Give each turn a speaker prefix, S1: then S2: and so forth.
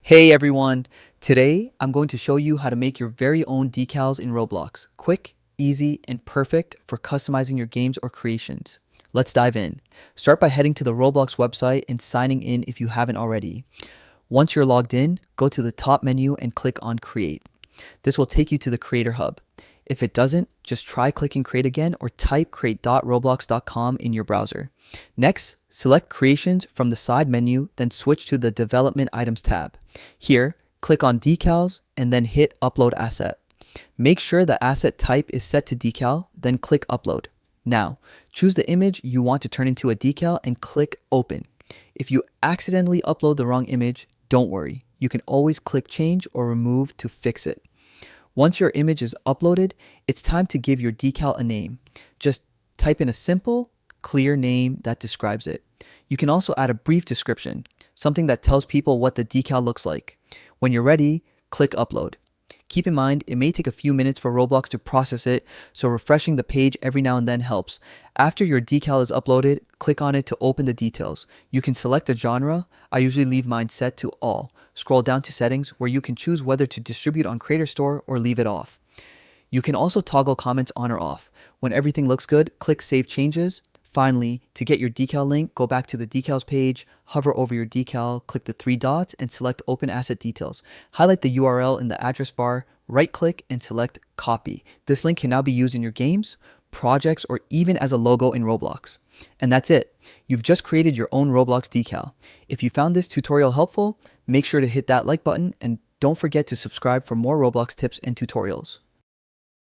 S1: Hey everyone! Today I'm going to show you how to make your very own decals in Roblox. Quick, easy, and perfect for customizing your games or creations. Let's dive in. Start by heading to the Roblox website and signing in if you haven't already. Once you're logged in, go to the top menu and click on Create. This will take you to the Creator Hub. If it doesn't, just try clicking Create again or type create.roblox.com in your browser. Next, select Creations from the side menu, then switch to the Development Items tab. Here, click on Decals and then hit Upload Asset. Make sure the asset type is set to decal, then click Upload. Now, choose the image you want to turn into a decal and click Open. If you accidentally upload the wrong image, don't worry. You can always click Change or Remove to fix it. Once your image is uploaded, it's time to give your decal a name. Just type in a simple, clear name that describes it. You can also add a brief description, something that tells people what the decal looks like. When you're ready, click Upload. Keep in mind, it may take a few minutes for Roblox to process it, so refreshing the page every now and then helps. After your decal is uploaded, click on it to open the details. You can select a genre. I usually leave mine set to all. Scroll down to Settings, where you can choose whether to distribute on Creator Store or leave it off. You can also toggle comments on or off. When everything looks good, click Save Changes. Finally, to get your decal link, go back to the decals page, hover over your decal, click the three dots, and select Open Asset Details. Highlight the URL in the address bar, right-click, and select Copy. This link can now be used in your games, projects, or even as a logo in Roblox. And that's it. You've just created your own Roblox decal. If you found this tutorial helpful, make sure to hit that like button and don't forget to subscribe for more Roblox tips and tutorials.